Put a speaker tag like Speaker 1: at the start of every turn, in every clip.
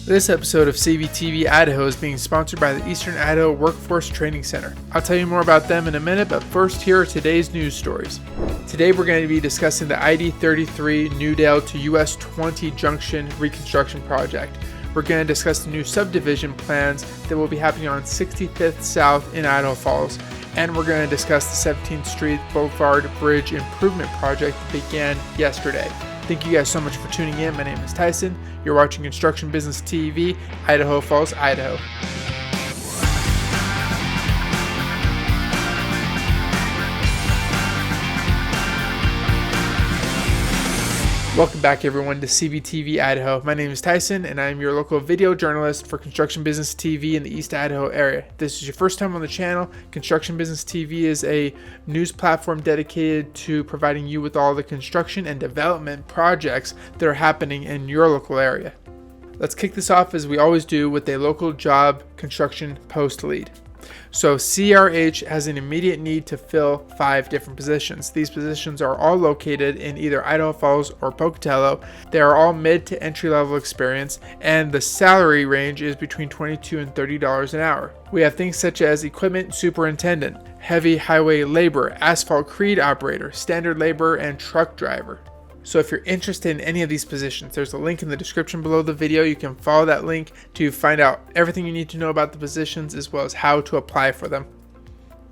Speaker 1: This episode of CBTV Idaho is being sponsored by the Eastern Idaho Workforce Training Center. I'll tell you more about them in a minute, but first, here are today's news stories. Today we're going to be discussing the ID-33 Newdale to US-20 Junction Reconstruction project. We're going to discuss the new subdivision plans that will be happening on 65th South in Idaho Falls. And we're going to discuss the 17th Street Boulevard Bridge improvement project that began yesterday. Thank you guys so much for tuning in. My name is Tyson. You're watching Construction Business TV, Idaho Falls, Idaho. Welcome back everyone to CBTV Idaho. My name is Tyson and I am your local video journalist for Construction Business TV in the East Idaho area. If this is your first time on the channel, Construction Business TV is a news platform dedicated to providing you with all the construction and development projects that are happening in your local area. Let's kick this off as we always do with a local job construction post lead. So CRH has an immediate need to fill 5 different positions. These positions are all located in either Idaho Falls or Pocatello. They are all mid to entry level experience and the salary range is between $22 and $30 an hour. We have things such as equipment superintendent, heavy highway labor, asphalt creed operator, standard labor, and truck driver. So if you're interested in any of these positions, there's a link in the description below the video. You can follow that link to find out everything you need to know about the positions as well as how to apply for them.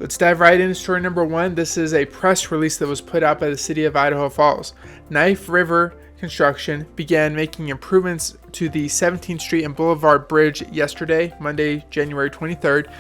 Speaker 1: Let's dive right into story number 1. This is a press release that was put out by the city of Idaho Falls. Knife River Construction began making improvements to the 17th Street and Boulevard Bridge yesterday, Monday, January 23rd.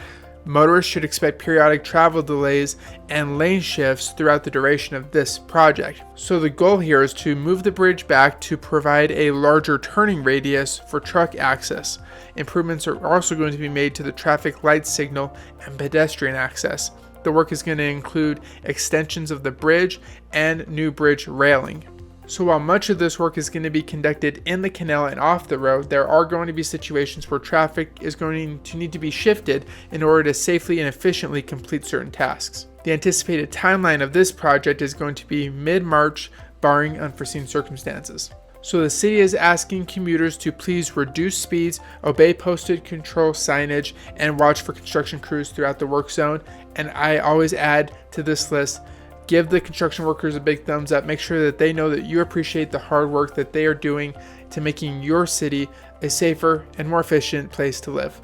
Speaker 1: Motorists should expect periodic travel delays and lane shifts throughout the duration of this project. So the goal here is to move the bridge back to provide a larger turning radius for truck access. Improvements are also going to be made to the traffic light signal and pedestrian access. The work is going to include extensions of the bridge and new bridge railing. So while much of this work is going to be conducted in the canal and off the road, there are going to be situations where traffic is going to need to be shifted in order to safely and efficiently complete certain tasks. The anticipated timeline of this project is going to be mid-March, barring unforeseen circumstances. So the city is asking commuters to please reduce speeds, obey posted control signage, and watch for construction crews throughout the work zone. And I always add to this list, give the construction workers a big thumbs up. Make sure that they know that you appreciate the hard work that they are doing to making your city a safer and more efficient place to live.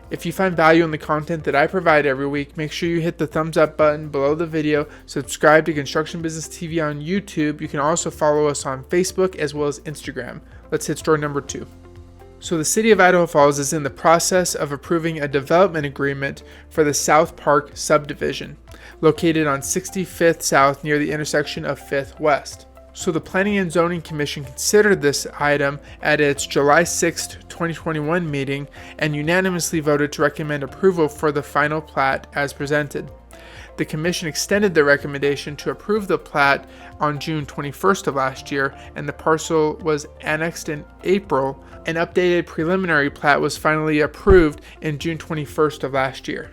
Speaker 1: If you find value in the content that I provide every week, make sure you hit the thumbs up button below the video, subscribe to Construction Business TV on YouTube. You can also follow us on Facebook as well as Instagram. Let's hit story number 2. So the city of Idaho Falls is in the process of approving a development agreement for the South Park subdivision, located on 65th South near the intersection of 5th West. So the Planning and Zoning Commission considered this item at its July 6, 2021 meeting and unanimously voted to recommend approval for the final plat as presented. The commission extended their recommendation to approve the plat on June 21st of last year, and the parcel was annexed in April. An updated preliminary plat was finally approved in June 21st of last year.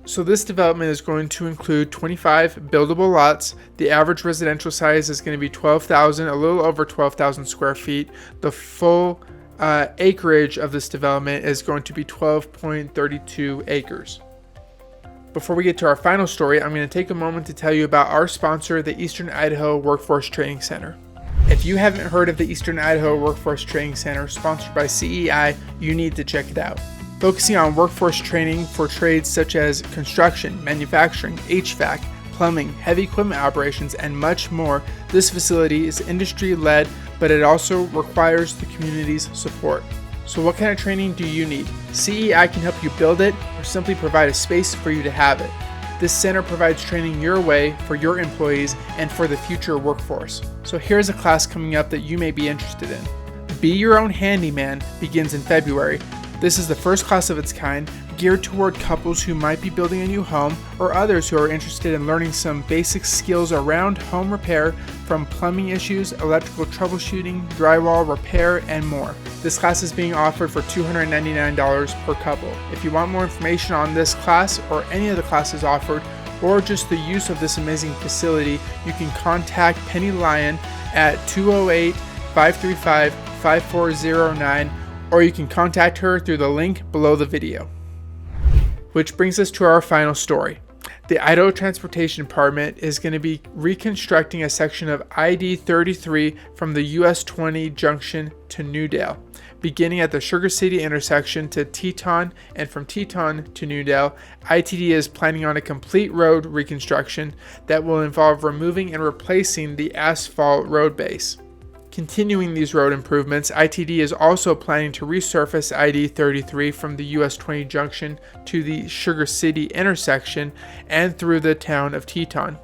Speaker 1: So this development is going to include 25 buildable lots. The average residential size is going to be a little over 12,000 square feet. The full acreage of this development is going to be 12.32 acres. Before we get to our final story, I'm going to take a moment to tell you about our sponsor, the Eastern Idaho Workforce Training Center. If you haven't heard of the Eastern Idaho Workforce Training Center, sponsored by CEI, you need to check it out. Focusing on workforce training for trades such as construction, manufacturing, HVAC, plumbing, heavy equipment operations, and much more, this facility is industry-led, but it also requires the community's support. So what kind of training do you need? CEI can help you build it or simply provide a space for you to have it. This center provides training your way for your employees and for the future workforce. So here's a class coming up that you may be interested in. Be Your Own Handyman begins in February. This is the first class of its kind, geared toward couples who might be building a new home or others who are interested in learning some basic skills around home repair, from plumbing issues, electrical troubleshooting, drywall repair, and more. This class is being offered for $299 per couple. If you want more information on this class or any of the classes offered, or just the use of this amazing facility, you can contact Penny Lyon at 208-535-5409 or you can contact her through the link below the video. Which brings us to our final story. The Idaho Transportation Department is going to be reconstructing a section of ID-33 from the US-20 Junction to Newdale, beginning at the Sugar City intersection to Teton, and from Teton to Newdale. ITD is planning on a complete road reconstruction that will involve removing and replacing the asphalt road base. Continuing these road improvements, ITD is also planning to resurface ID-33 from the US-20 Junction to the Sugar City intersection and through the town of Teton.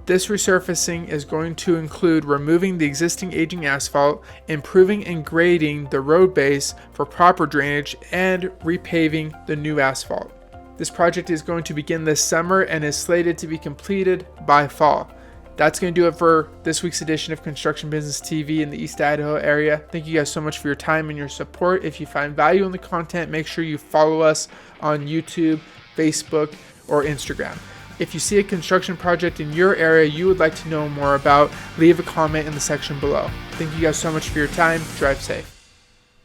Speaker 1: This resurfacing is going to include removing the existing aging asphalt, improving and grading the road base for proper drainage, and repaving the new asphalt. This project is going to begin this summer and is slated to be completed by fall. That's going to do it for this week's edition of Construction Business TV in the East Idaho area. Thank you guys so much for your time and your support. If you find value in the content, make sure you follow us on YouTube, Facebook, or Instagram. If you see a construction project in your area you would like to know more about, leave a comment in the section below. Thank you guys so much for your time. Drive safe.